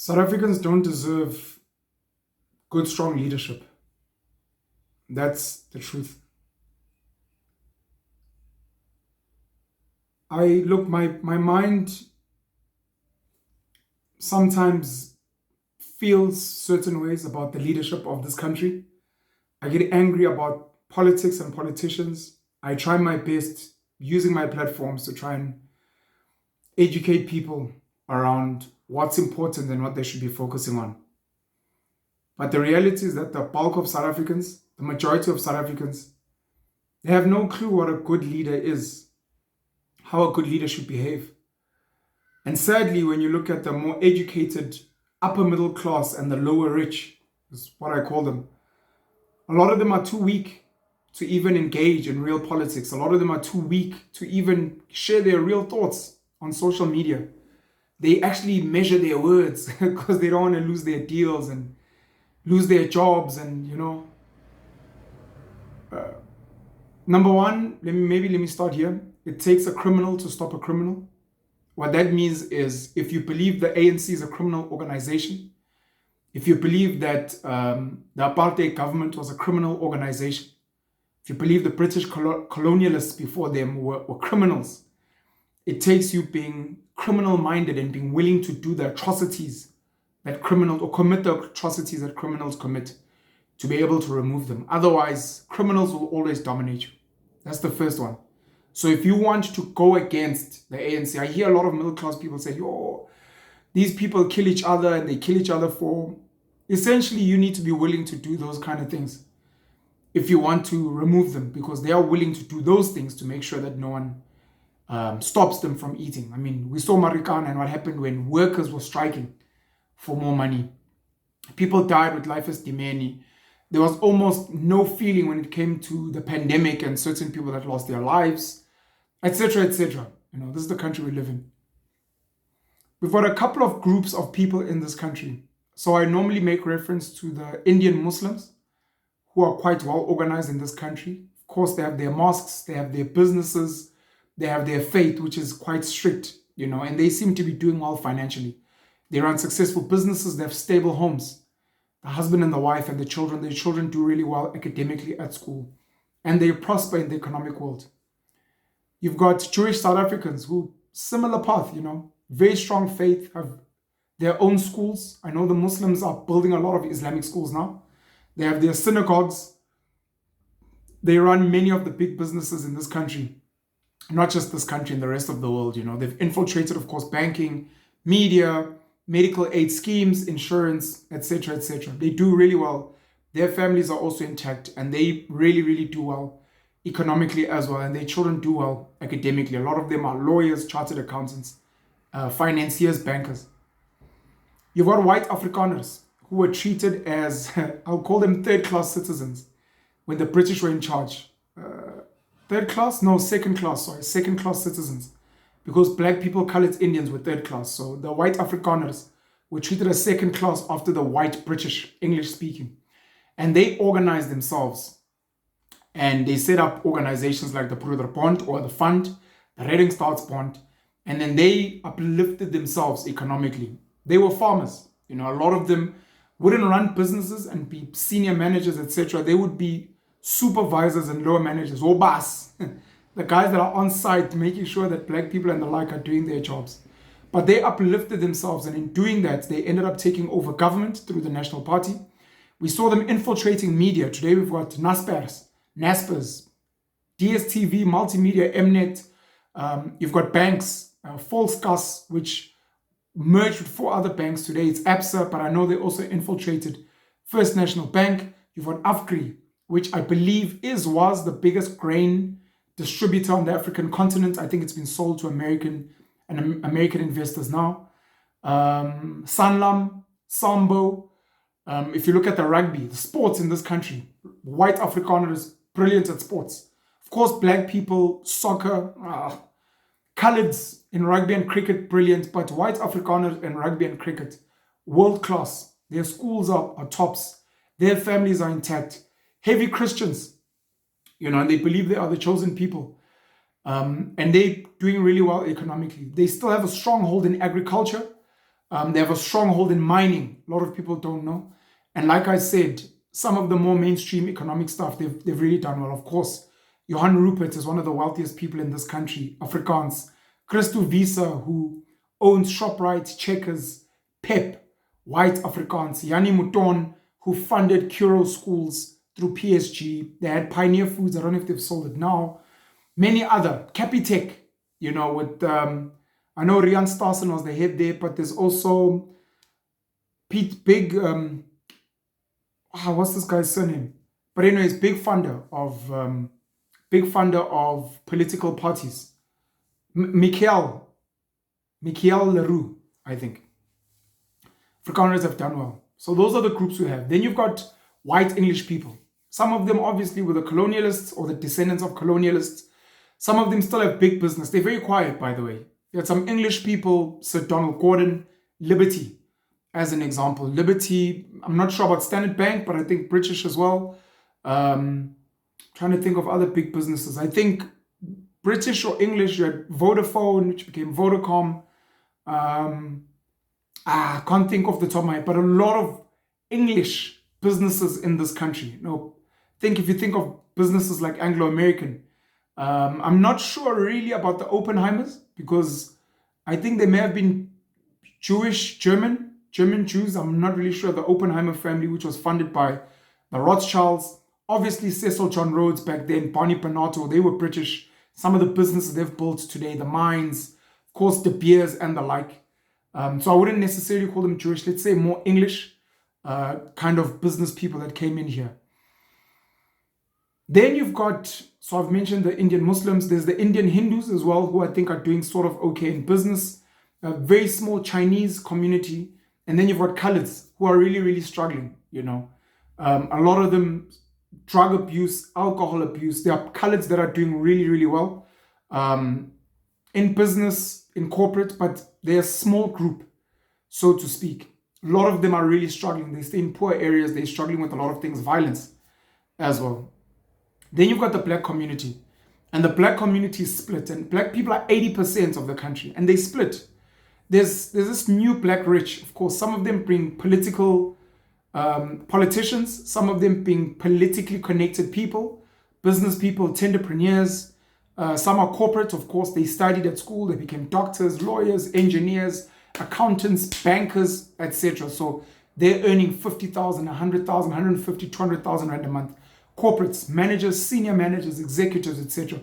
South Africans don't deserve good, strong leadership. That's the truth. My mind sometimes feels certain ways about the leadership of this country. I get angry about politics and politicians. I try my best using my platforms to try and educate people around what's important and what they should be focusing on. But the reality is that the bulk of South Africans, the majority of South Africans, they have no clue what a good leader is, how a good leader should behave. And sadly, when you look at the more educated upper middle class and the lower rich, is what I call them, a lot of them are too weak to even engage in real politics. A lot of them are too weak to even share their real thoughts on social media. They actually measure their words because they don't want to lose their deals and lose their jobs. And number one, let me start here. It takes a criminal to stop a criminal. What that means is, if you believe the ANC is a criminal organization, if you believe that the apartheid government was a criminal organization, if you believe the British colonialists before them were criminals, it takes you being criminal-minded and being willing to do the atrocities that criminals, or commit the atrocities that criminals commit, to be able to remove them. Otherwise, criminals will always dominate you. That's the first one. So if you want to go against the ANC, I hear a lot of middle-class people say, "Oh, these people kill each other and they kill each other for..." Essentially, you need to be willing to do those kind of things if you want to remove them, because they are willing to do those things to make sure that no one stops them from eating. I mean, we saw Marikana and what happened when workers were striking for more money. People died with life as Dimeni. There was almost no feeling when it came to the pandemic and certain people that lost their lives, etc., etc. This is the country we live in. We've got a couple of groups of people in this country. So I normally make reference to the Indian Muslims, who are quite well organized in this country. Of course, they have their mosques, they have their businesses, they have their faith, which is quite strict, and they seem to be doing well financially. They run successful businesses, they have stable homes. The husband and the wife and their children do really well academically at school, and they prosper in the economic world. You've got Jewish South Africans who, similar path, very strong faith, have their own schools. I know the Muslims are building a lot of Islamic schools now. They have their synagogues. They run many of the big businesses in this country, not just this country, in the rest of the world. They've infiltrated, of course, banking, media, medical aid schemes, insurance, etc., etc. They do really well. Their families are also intact, and they really, really do well economically as well, and their children do well academically. A lot of them are lawyers, chartered accountants, financiers, bankers. You've got white Afrikaners who were treated as, I'll call them third-class citizens when the British were in charge. Second-class citizens. Because black people, colored Indians were third class. So the white Afrikaners were treated as second class after the white British, English speaking. And they organized themselves. And they set up organizations like the Broeder Bond or the Fund, the Redding Starts Bond. And then they uplifted themselves economically. They were farmers. A lot of them wouldn't run businesses and be senior managers, etc. They would be supervisors and lower managers, or boss. The guys that are on site making sure that black people and the like are doing their jobs. But they uplifted themselves, and in doing that, they ended up taking over government through the National Party. We saw them infiltrating media. Today we've got Naspers, DSTV, Multimedia, Mnet. You've got banks, Volkskas, which merged with 4 other banks. Today it's Absa, but I know they also infiltrated First National Bank. You've got Afgri, which I believe was the biggest grain distributor on the African continent. I think it's been sold to American investors now. Sanlam, Sambo. If you look at the rugby, the sports in this country, white Afrikaners, brilliant at sports. Of course, black people, soccer, coloreds in rugby and cricket, brilliant, but white Afrikaners in rugby and cricket, world class. Their schools are tops. Their families are intact. Heavy Christians, and they believe they are the chosen people. And they're doing really well economically. They still have a stronghold in agriculture. They have a stronghold in mining. A lot of people don't know. And like I said, some of the more mainstream economic stuff, they've really done well. Of course, Johan Rupert is one of the wealthiest people in this country, Afrikaans. Christo Visa, who owns ShopRite, Checkers, Pep, white Afrikaans. Yanni Mouton, who funded Curo schools through PSG. They had Pioneer Foods. I don't know if they've sold it now. Many other. Capitec, with, I know Rian Starson was the head there, but there's also Pete Big, what's this guy's surname? But anyways, big funder of political parties. Michael Leroux, I think. Afrikaners have done well. So those are the groups we have. Then you've got white English people. Some of them obviously were the colonialists or the descendants of colonialists. Some of them still have big business. They're very quiet, by the way. You had some English people, Sir Donald Gordon, Liberty, as an example. Liberty, I'm not sure about Standard Bank, but I think British as well. Trying to think of other big businesses. I think British or English, you had Vodafone, which became Vodacom. I can't think off the top of my head, but a lot of English businesses in this country. If you think of businesses like Anglo-American, I'm not sure really about the Oppenheimers, because I think they may have been Jewish, German Jews. I'm not really sure. The Oppenheimer family, which was funded by the Rothschilds, obviously Cecil John Rhodes back then, Barney Panato, they were British. Some of the businesses they've built today, the mines, of course, De Beers and the like. So I wouldn't necessarily call them Jewish. Let's say more English kind of business people that came in here. Then you've got, so I've mentioned the Indian Muslims. There's the Indian Hindus as well, who I think are doing sort of okay in business. A very small Chinese community. And then you've got Khaleds, who are really, really struggling, A lot of them, drug abuse, alcohol abuse. There are Khaleds that are doing really, really well in business, in corporate, but they're a small group, so to speak. A lot of them are really struggling. They stay in poor areas. They're struggling with a lot of things, violence as well. Then you've got the black community, and the black community is split, and black people are 80% of the country, and they split. There's this new black rich, of course. Some of them bring politicians, some of them being politically connected people, business people, entrepreneurs. Some are corporate, of course. They studied at school, they became doctors, lawyers, engineers, accountants, bankers, etc. So they're earning 50,000, 100,000, 150, 200,000 rand a month. Corporates, managers, senior managers, executives, etc.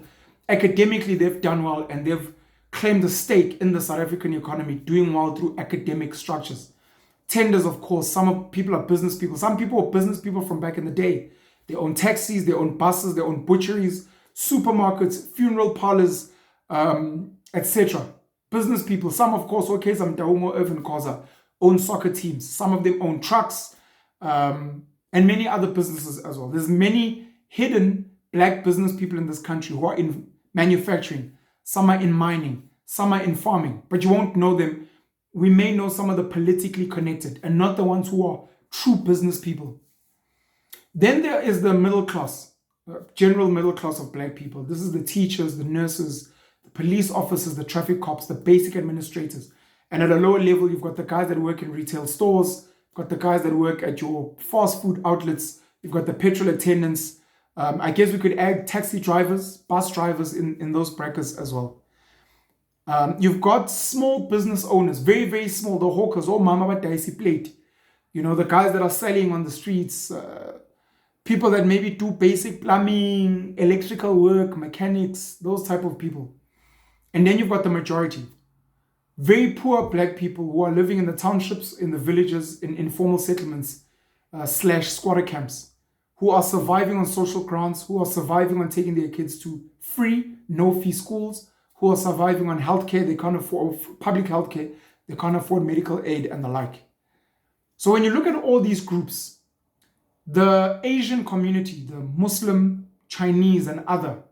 Academically, they've done well, and they've claimed a stake in the South African economy, doing well through academic structures. Tenders, of course. Some people are business people. Some people are business people from back in the day. They own taxis, they own buses, they own butcheries, supermarkets, funeral parlors, etc. Business people. Some, of course, some Daumo Irvin Koza own soccer teams. Some of them own trucks, and many other businesses as well. There's many hidden black business people in this country who are in manufacturing. Some are in mining. Some are in farming. But you won't know them. We may know some of the politically connected and not the ones who are true business people. Then there is the middle class, general middle class of black people. This is the teachers, the nurses, the police officers, the traffic cops, the basic administrators. And at a lower level, you've got the guys that work in retail stores, you've got the guys that work at your fast food outlets, you've got the petrol attendants. I guess we could add taxi drivers, bus drivers in those brackets as well. You've got small business owners, very, very small, the hawkers, mama badaisi plate. The guys that are selling on the streets, people that maybe do basic plumbing, electrical work, mechanics, those type of people. And then you've got the majority. Very poor black people who are living in the townships, in the villages, in informal settlements, / squatter camps, who are surviving on social grants, who are surviving on taking their kids to free, no-fee schools, who are surviving on healthcare. They can't afford public healthcare, they can't afford medical aid and the like. So when you look at all these groups, the Asian community, the Muslim, Chinese, and other,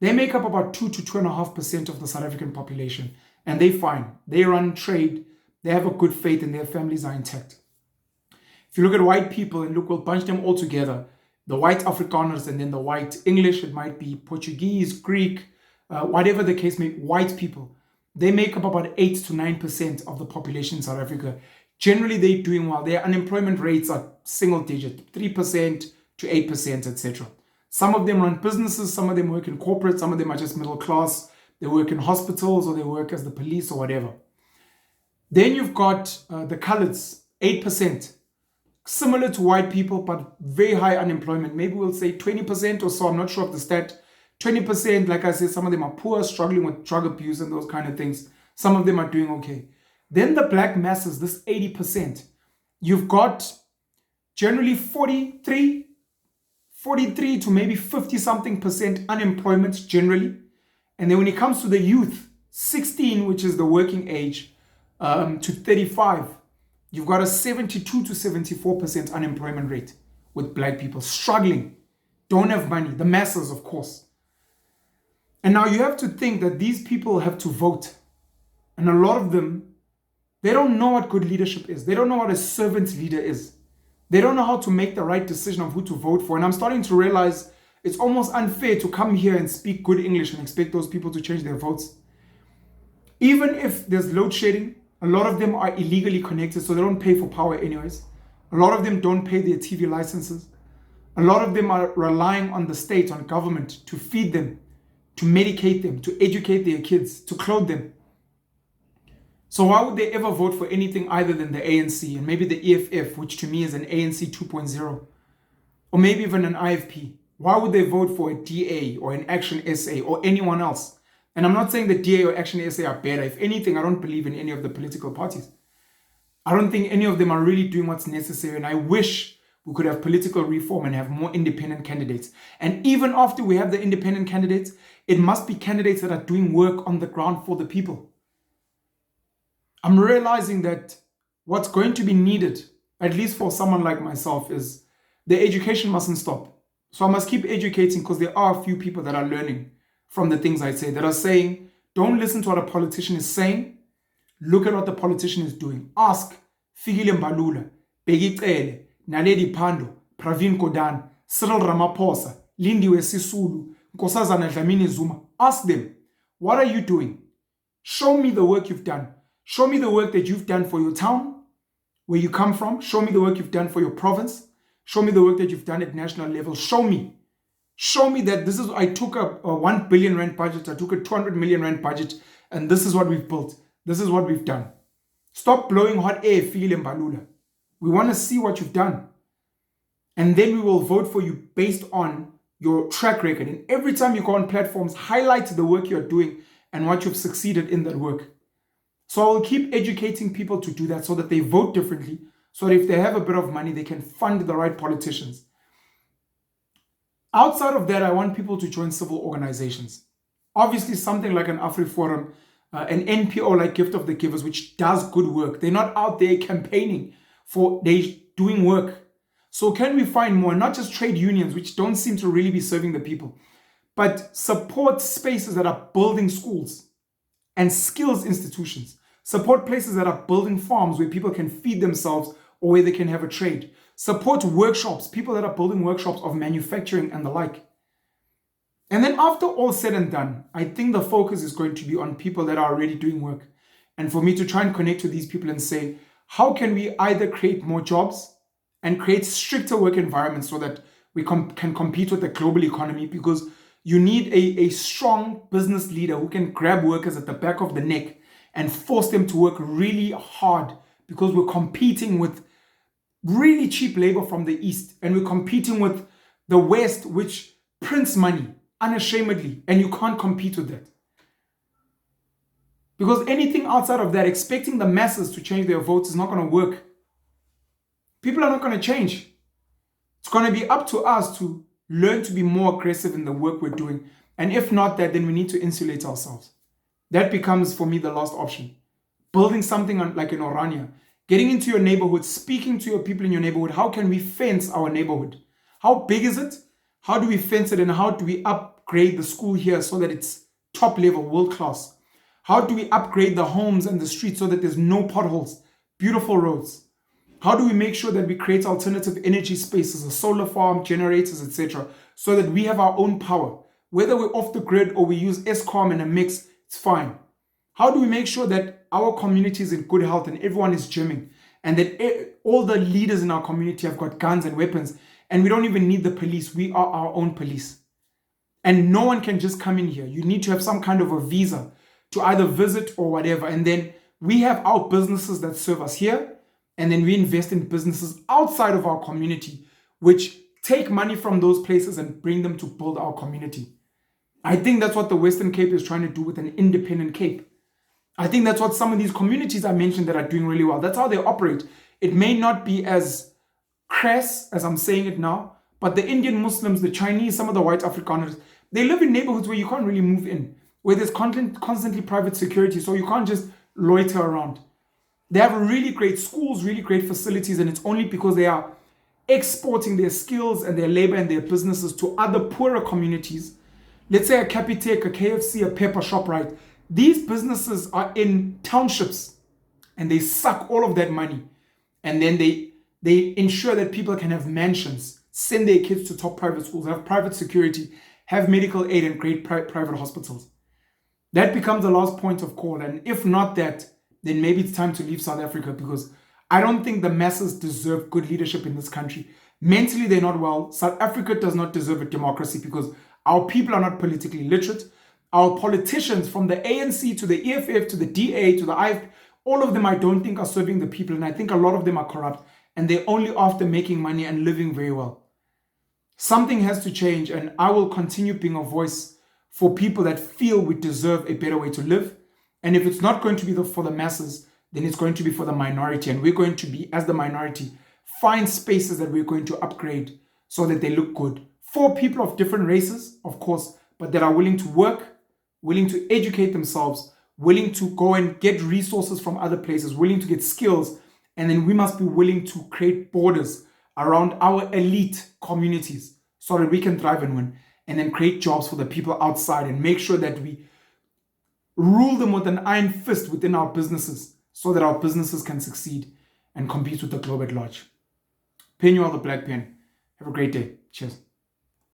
they make up about 2 to 2.5% of the South African population. And they're fine. They run trade. They have a good faith and their families are intact. If you look at white people and we'll bunch them all together, the white Afrikaners and then the white English, it might be Portuguese, Greek, whatever the case may be, white people. They make up about 8 to 9% of the population in South Africa. Generally, they're doing well. Their unemployment rates are single digit, 3% to 8%, etc. Some of them run businesses, some of them work in corporate, some of them are just middle class. They work in hospitals or they work as the police or whatever. Then you've got the coloreds, 8%. Similar to white people, but very high unemployment. Maybe we'll say 20% or so. I'm not sure of the stat. 20%, like I said, some of them are poor, struggling with drug abuse and those kind of things. Some of them are doing okay. Then the black masses, this 80%, you've got generally 43 to maybe 50 something percent unemployment generally. And then when it comes to the youth, 16, which is the working age, to 35, you've got a 72 to 74% unemployment rate with black people struggling, don't have money, the masses, of course. And now you have to think that these people have to vote. And a lot of them, they don't know what good leadership is. They don't know what a servant leader is. They don't know how to make the right decision of who to vote for. And I'm starting to realize it's almost unfair to come here and speak good English and expect those people to change their votes. Even if there's load shedding, a lot of them are illegally connected, so they don't pay for power anyways. A lot of them don't pay their TV licenses. A lot of them are relying on the state, on government, to feed them, to medicate them, to educate their kids, to clothe them. So why would they ever vote for anything other than the ANC and maybe the EFF, which to me is an ANC 2.0, or maybe even an IFP? Why would they vote for a DA or an Action SA or anyone else? And I'm not saying that DA or Action SA are better. If anything, I don't believe in any of the political parties. I don't think any of them are really doing what's necessary. And I wish we could have political reform and have more independent candidates. And even after we have the independent candidates, it must be candidates that are doing work on the ground for the people. I'm realizing that what's going to be needed, at least for someone like myself, is the education mustn't stop. So I must keep educating, because there are a few people that are learning from the things I say, that are saying, don't listen to what a politician is saying. Look at what the politician is doing. Ask Fikile Mbalula, Bheki Cele, Naledi Pandor, Pravin Gordhan, Cyril Ramaphosa, Lindiwe Sisulu, Nkosazana Dlamini Zuma. Ask them, what are you doing? Show me the work you've done. Show me the work that you've done for your town, where you come from. Show me the work you've done for your province. Show me the work that you've done at national level. Show me. Show me that this is, I took a 1 billion rand budget, I took a 200 million rand budget, and this is what we've built. This is what we've done. Stop blowing hot air, Fikile Mbalula. We want to see what you've done. And then we will vote for you based on your track record. And every time you go on platforms, highlight the work you're doing and what you've succeeded in that work. So I will keep educating people to do that, so that they vote differently, so that if they have a bit of money, they can fund the right politicians. Outside of that, I want people to join civil organizations. Obviously, something like an AfriForum, an NPO like Gift of the Givers, which does good work. They're not out there campaigning for, they're doing work. So can we find more, not just trade unions, which don't seem to really be serving the people, but support spaces that are building schools and skills institutions. Support places that are building farms where people can feed themselves or where they can have a trade. Support workshops, people that are building workshops of manufacturing and the like. And then after all said and done, I think the focus is going to be on people that are already doing work. And for me to try and connect to these people and say, how can we either create more jobs and create stricter work environments so that we can compete with the global economy? Because you need a strong business leader who can grab workers at the back of the neck and force them to work really hard, because we're competing with really cheap labor from the East, and we're competing with the West, which prints money unashamedly, and you can't compete with that. Because anything outside of that, expecting the masses to change their votes, is not going to work. People are not going to change. It's going to be up to us to learn to be more aggressive in the work we're doing. And if not that, then we need to insulate ourselves. That becomes, for me, the last option. Building something like in Orania, getting into your neighborhood, speaking to your people in your neighborhood. How can we fence our neighborhood? How big is it? How do we fence it? And how do we upgrade the school here so that it's top level, world class? How do we upgrade the homes and the streets so that there's no potholes, beautiful roads? How do we make sure that we create alternative energy spaces, a solar farm, generators, etc., so that we have our own power? Whether we're off the grid or we use Eskom in a mix, it's fine. How do we make sure that our community is in good health and everyone is gymming, and that all the leaders in our community have got guns and weapons, and we don't even need the police? We are our own police. And no one can just come in here. You need to have some kind of a visa to either visit or whatever. And then we have our businesses that serve us here, and then we invest in businesses outside of our community, which take money from those places and bring them to build our community. I think that's what the Western Cape is trying to do with an independent Cape. I think that's what some of these communities I mentioned that are doing really well. That's how they operate. It may not be as crass as I'm saying it now, but the Indian Muslims, the Chinese, some of the white Afrikaners, they live in neighborhoods where you can't really move in, where there's constantly private security, so you can't just loiter around. They have really great schools, really great facilities, and it's only because they are exporting their skills and their labor and their businesses to other poorer communities. Let's say a Capitec, a KFC, a Pepper Shop, right? These businesses are in townships and they suck all of that money. And then they ensure that people can have mansions, send their kids to top private schools, have private security, have medical aid and great private hospitals. That becomes the last point of call. And if not that, then maybe it's time to leave South Africa, because I don't think the masses deserve good leadership in this country. Mentally, they're not well. South Africa does not deserve a democracy because our people are not politically literate. Our politicians, from the ANC to the EFF to the DA to the IFP, all of them I don't think are serving the people. And I think a lot of them are corrupt. And they're only after making money and living very well. Something has to change, and I will continue being a voice for people that feel we deserve a better way to live. And if it's not going to be for the masses, then it's going to be for the minority. And we're going to be, as the minority, find spaces that we're going to upgrade so that they look good. For people of different races, of course, but that are willing to work, willing to educate themselves, willing to go and get resources from other places, willing to get skills. And then we must be willing to create borders around our elite communities so that we can thrive and win. And then create jobs for the people outside and make sure that we rule them with an iron fist within our businesses so that our businesses can succeed and compete with the globe at large. Penny, the Black Pen. Have a great day. Cheers.